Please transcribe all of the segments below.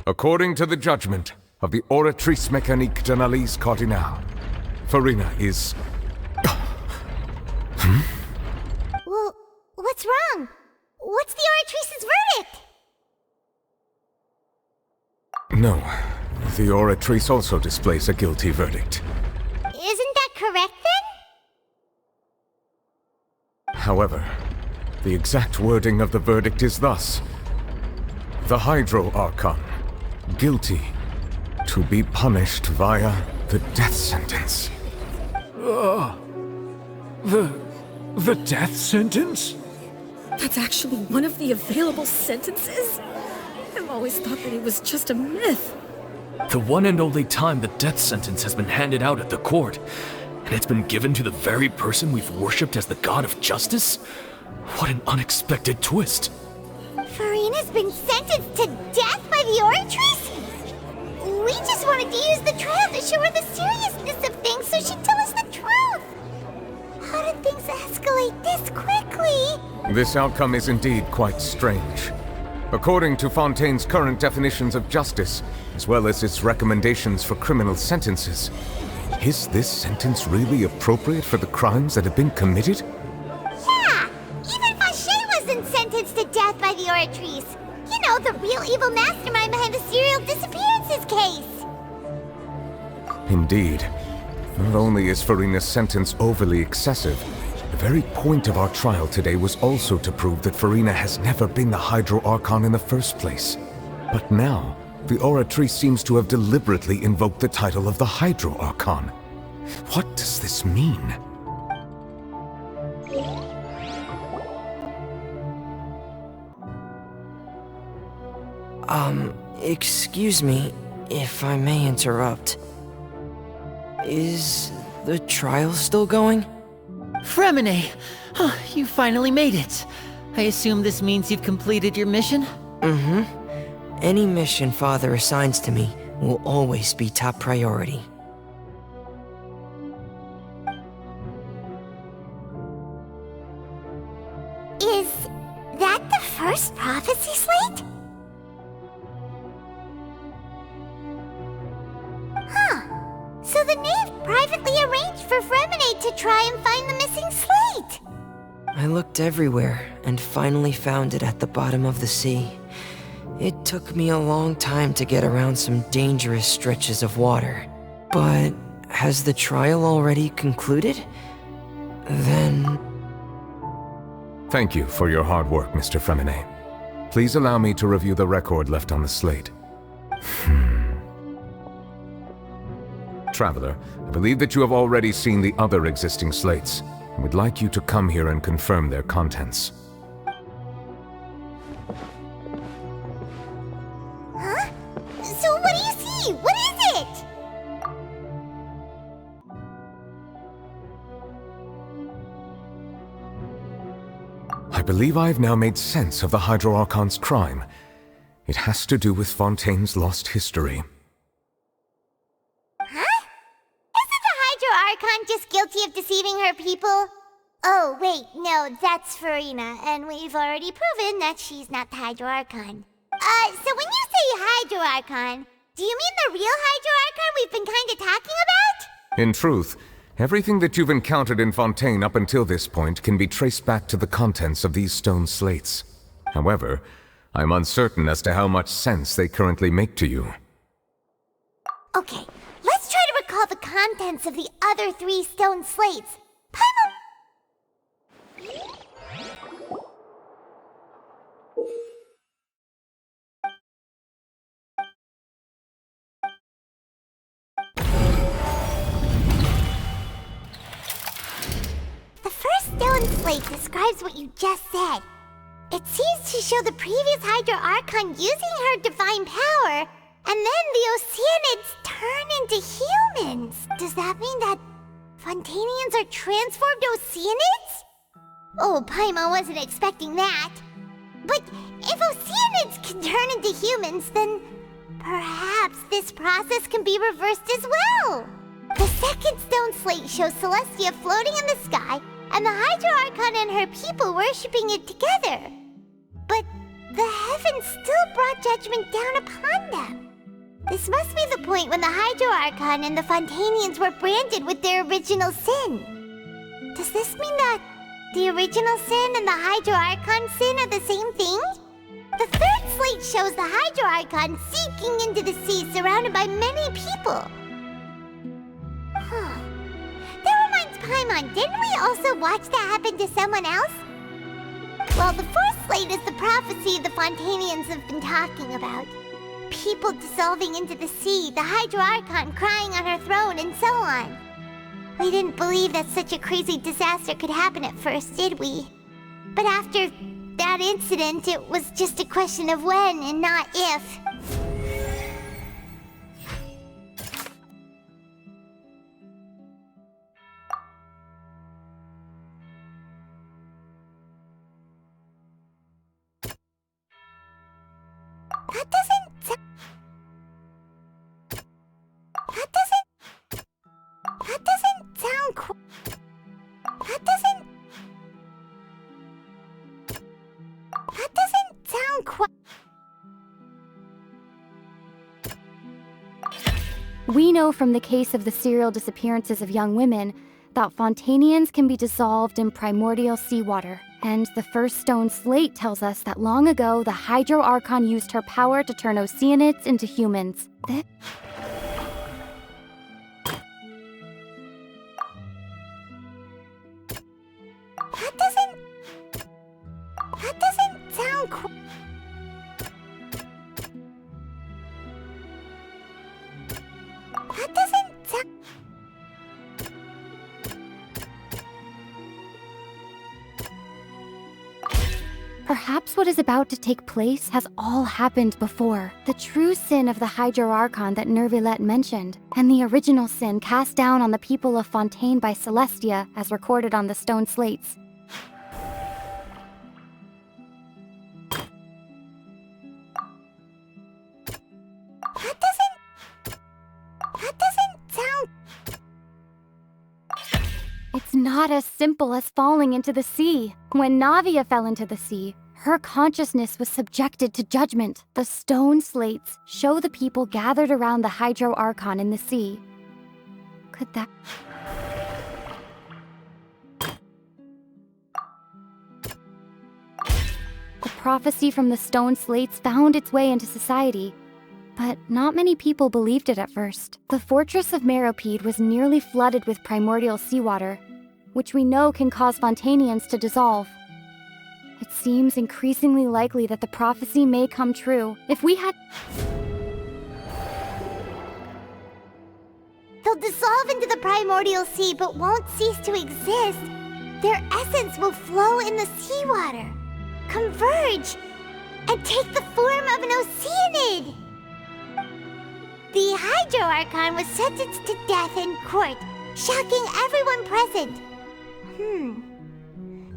According to the judgment of the Oratrice Mécanique d'Analyse Cardinale, Farina is... Well, what's wrong? What's the Oratrice's verdict? No, the Oratrice also displays a guilty verdict. Isn't that correct then? However, the exact wording of the verdict is thus. The Hydro Archon, guilty, to be punished via the death sentence. The death sentence? That's actually one of the available sentences? I've always thought that it was just a myth. The one and only time the death sentence has been handed out at the court, and it's been given to the very person we've worshipped as the god of justice? What an unexpected twist. Farina's been sentenced to death by the Oratrice? We just wanted to use the trial to show her the seriousness of things so she'd tell us the truth. How did things escalate this quickly? This outcome is indeed quite strange. According to Fontaine's current definitions of justice, as well as its recommendations for criminal sentences, is this sentence really appropriate for the crimes that have been committed? Yeah! Even Fauché wasn't sentenced to death by the Oratrice. You know, the real evil mastermind behind the serial disappearances case. Indeed. Not only is Farina's sentence overly excessive, the very point of our trial today was also to prove that Farina has never been the Hydro Archon in the first place. But now, the Oratrice seems to have deliberately invoked the title of the Hydro Archon. What does this mean? Excuse me, if I may interrupt. Is the trial still going? Fremine! Oh, you finally made it. I assume this means you've completed your mission? Mm-hmm. Any mission Father assigns to me will always be top priority. Is that the first prophecy slate? Huh. So the knave privately arranged for Fremine to try and find the missing slate. I looked everywhere and finally found it at the bottom of the sea. It took me a long time to get around some dangerous stretches of water. But has the trial already concluded? Then... Thank you for your hard work, Mr. Fremine. Please allow me to review the record left on the slate. Traveler, I believe that you have already seen the other existing slates, and would like you to come here and confirm their contents. Huh? So what do you see? What is it? I believe I have now made sense of the Hydro Archon's crime. It has to do with Fontaine's lost history. Archon just guilty of deceiving her people? Oh, wait, no, that's Farina, and we've already proven that she's not the Hydro Archon. So when you say Hydro Archon, do you mean the real Hydro Archon we've been kinda talking about? In truth, everything that you've encountered in Fontaine up until this point can be traced back to the contents of these stone slates. However, I'm uncertain as to how much sense they currently make to you. Okay. Let's try to recall the contents of the other 3 stone slates. Paimon! The first stone slate describes what you just said. It seems to show the previous Hydro Archon using her divine power, and then the Oceanids turn into humans. Does that mean that Fontainians are transformed Oceanids? Oh, Paimon wasn't expecting that. But if Oceanids can turn into humans, then perhaps this process can be reversed as well. The second stone slate shows Celestia floating in the sky, and the Hydro Archon and her people worshipping it together. But the heavens still brought judgment down upon them. This must be the point when the Hydro Archon and the Fontainians were branded with their original sin. Does this mean that the original sin and the Hydro Archon sin are the same thing? The third slate shows the Hydro Archon sinking into the sea surrounded by many people. Huh. That reminds Paimon, didn't we also watch that happen to someone else? Well, the fourth slate is the prophecy the Fontainians have been talking about. People dissolving into the sea, the Hydro Archon crying on her throne, and so on. We didn't believe that such a crazy disaster could happen at first, did we? But after that incident, it was just a question of when and not if. We know from the case of the serial disappearances of young women that Fontainians can be dissolved in primordial seawater. And the first stone slate tells us that long ago the Hydro Archon used her power to turn Oceanids into humans. That doesn't sound quite... That doesn't sound... Perhaps what is about to take place has all happened before. The true sin of the Hydro Archon that Nervilette mentioned, and the original sin cast down on the people of Fontaine by Celestia, as recorded on the stone slates. That doesn't sound... It's not as simple as falling into the sea. When Navia fell into the sea, her consciousness was subjected to judgment. The stone slates show the people gathered around the Hydro Archon in the sea. Could that... The prophecy from the stone slates found its way into society, but not many people believed it at first. The fortress of Meropide was nearly flooded with primordial seawater, which we know can cause Fontainians to dissolve. It seems increasingly likely that the prophecy may come true. If we had... They'll dissolve into the primordial sea but won't cease to exist. Their essence will flow in the seawater, converge, and take the form of an Oceanid. The Hydro Archon was sentenced to death in court, shocking everyone present.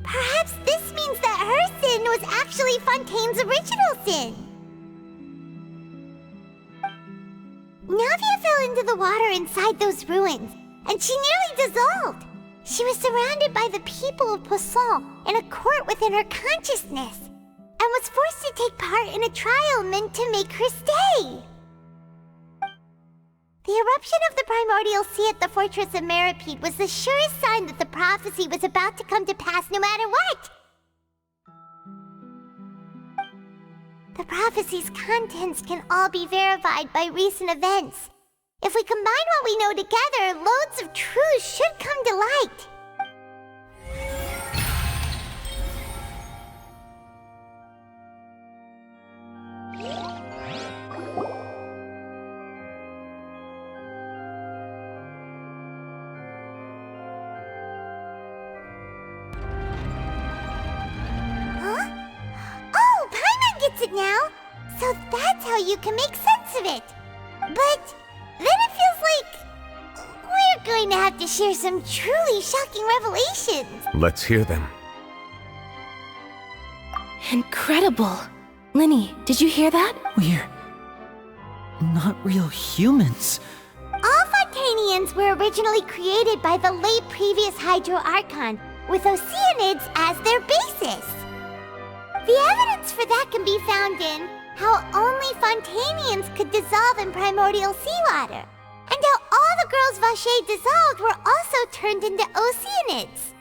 Perhaps this means that her sin was actually Fontaine's original sin. Navia fell into the water inside those ruins, and she nearly dissolved. She was surrounded by the people of Poisson in a court within her consciousness, and was forced to take part in a trial meant to make her stay. The eruption of the primordial sea at the fortress of Meropide was the surest sign that the prophecy was about to come to pass no matter what. The prophecy's contents can all be verified by recent events. If we combine what we know together, loads of truths should come to light. It now, so that's how you can make sense of it. But then it feels like we're going to have to share some truly shocking revelations. Let's hear them. Incredible! Linny, did you hear that? We're not real humans. All Fontainians were originally created by the late previous Hydro Archon, with Oceanids as their basis. The evidence for that can be found in how only Fontainians could dissolve in primordial seawater, and how all the girls Vacher dissolved were also turned into Oceanids.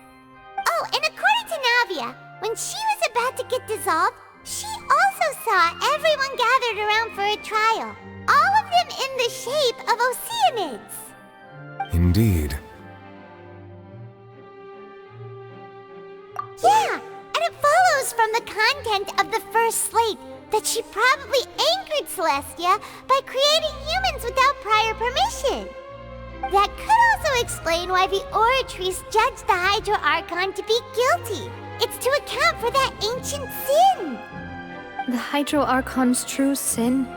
Oh, and according to Navia, when she was about to get dissolved, she also saw everyone gathered around for a trial, all of them in the shape of Oceanids. Indeed. Yeah, and it follows from the content of the first slate that she probably angered Celestia by creating humans without prior permission. That could also explain why the Oratrice judged the Hydro Archon to be guilty. It's to account for that ancient sin. The Hydro Archon's true sin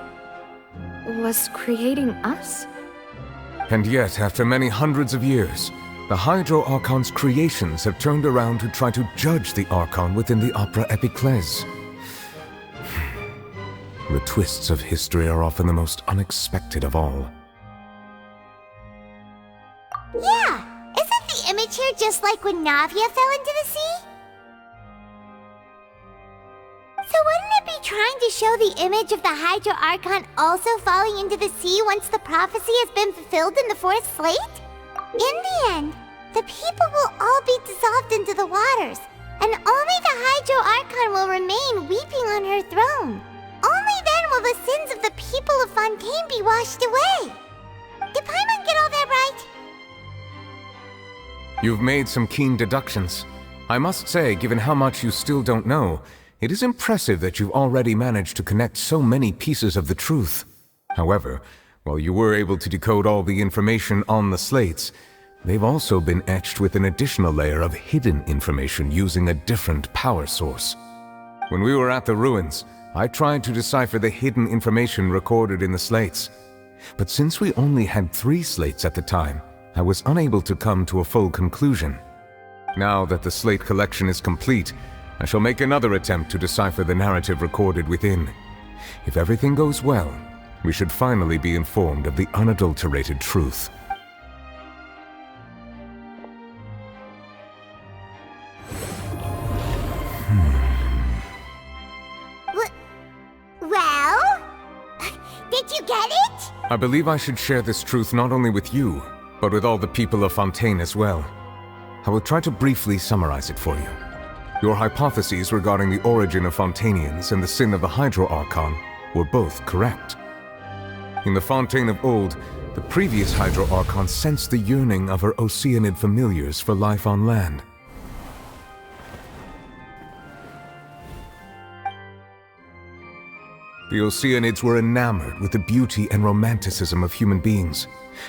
was creating us? And yet, after many hundreds of years, the Hydro Archon's creations have turned around to try to judge the Archon within the Opera Epiclese. The twists of history are often the most unexpected of all. Yeah, isn't the image here just like when Navia fell into the sea? So wouldn't it be trying to show the image of the Hydro Archon also falling into the sea once the prophecy has been fulfilled in the fourth slate? In the end, the people will all be dissolved into the waters, and only the Hydro Archon will remain weeping on her throne. Only then will the sins of the people of Fontaine be washed away. Did Paimon get all that right? You've made some keen deductions. I must say, given how much you still don't know, it is impressive that you've already managed to connect so many pieces of the truth. However, while you were able to decode all the information on the slates, they've also been etched with an additional layer of hidden information using a different power source. When we were at the ruins, I tried to decipher the hidden information recorded in the slates. But since we only had 3 slates at the time, I was unable to come to a full conclusion. Now that the slate collection is complete, I shall make another attempt to decipher the narrative recorded within. If everything goes well, we should finally be informed of the unadulterated truth. Well? Did you get it? I believe I should share this truth not only with you, but with all the people of Fontaine as well. I will try to briefly summarize it for you. Your hypotheses regarding the origin of Fontainians and the sin of the Hydro Archon were both correct. In the Fontaine of old, the previous Hydro Archon sensed the yearning of her Oceanid familiars for life on land. The Oceanids were enamored with the beauty and romanticism of human beings,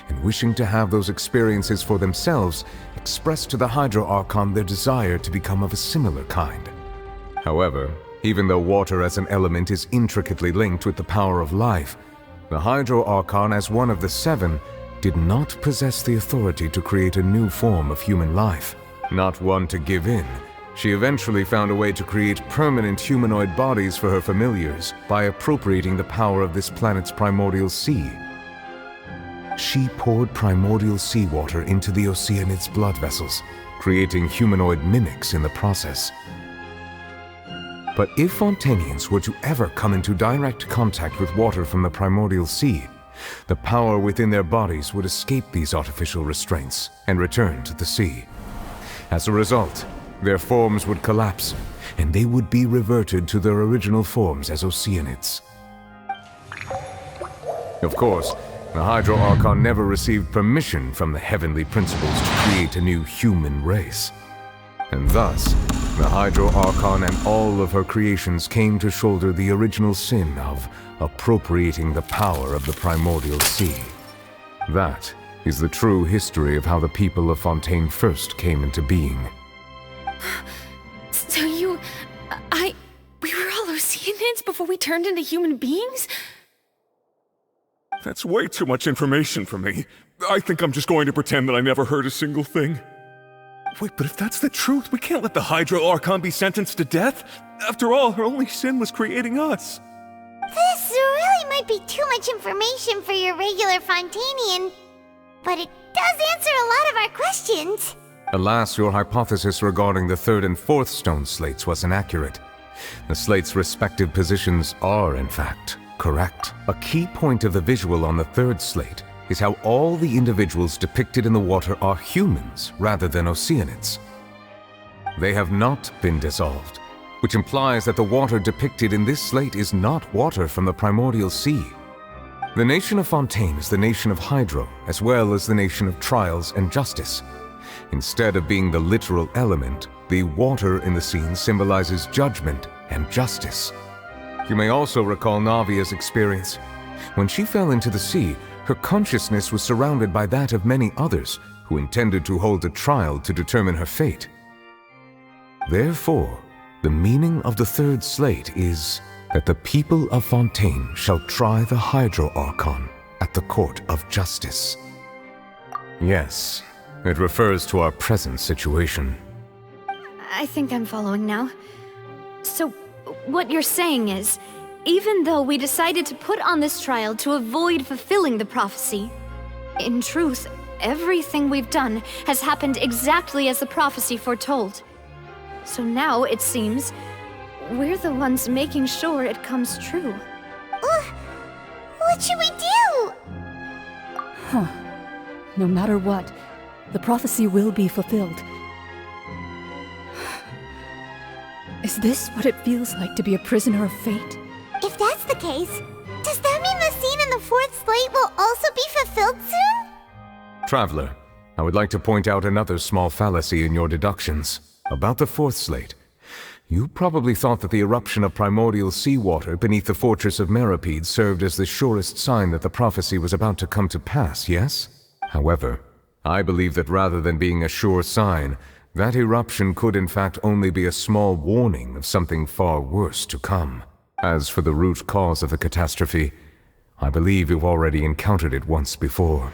and wishing to have those experiences for themselves, expressed to the Hydro Archon their desire to become of a similar kind. However, even though water as an element is intricately linked with the power of life, the Hydro Archon, as one of the 7, did not possess the authority to create a new form of human life. Not one to give in, she eventually found a way to create permanent humanoid bodies for her familiars by appropriating the power of this planet's primordial sea. She poured primordial seawater into the Oceanids' blood vessels, creating humanoid mimics in the process. But if Fontainians were to ever come into direct contact with water from the primordial sea, the power within their bodies would escape these artificial restraints and return to the sea. As a result, their forms would collapse, and they would be reverted to their original forms as Oceanids. Of course, the Hydro Archon never received permission from the heavenly principles to create a new human race. And thus, the Hydro Archon and all of her creations came to shoulder the original sin of appropriating the power of the primordial sea. That is the true history of how the people of Fontaine first came into being. So we were all Oceanids before we turned into human beings? That's way too much information for me. I think I'm just going to pretend that I never heard a single thing. Wait, but if that's the truth, we can't let the Hydro Archon be sentenced to death. After all, her only sin was creating us. This really might be too much information for your regular Fontainian, but it does answer a lot of our questions. Alas, your hypothesis regarding the 3rd and 4th stone slates was inaccurate. The slate's respective positions are, in fact, correct. A key point of the visual on the third slate is how all the individuals depicted in the water are humans rather than Oceanids. They have not been dissolved, which implies that the water depicted in this slate is not water from the primordial sea. The nation of Fontaine is the nation of Hydro, as well as the nation of Trials and Justice. Instead of being the literal element, the water in the scene symbolizes judgment and justice. You may also recall Navia's experience. When she fell into the sea, her consciousness was surrounded by that of many others who intended to hold a trial to determine her fate. Therefore, the meaning of the third slate is that the people of Fontaine shall try the Hydro Archon at the court of justice. Yes, it refers to our present situation. I think I'm following now. So, what you're saying is, even though we decided to put on this trial to avoid fulfilling the prophecy, in truth, everything we've done has happened exactly as the prophecy foretold. So now, it seems, we're the ones making sure it comes true. What should we do? No matter what, the prophecy will be fulfilled. Is this what it feels like to be a prisoner of fate? If that's the case, does that mean the scene in the fourth slate will also be fulfilled soon? Traveler, I would like to point out another small fallacy in your deductions. About the fourth slate, you probably thought that the eruption of primordial seawater beneath the fortress of Meropide served as the surest sign that the prophecy was about to come to pass, yes? However, I believe that rather than being a sure sign, that eruption could in fact only be a small warning of something far worse to come. As for the root cause of the catastrophe, I believe you've already encountered it once before.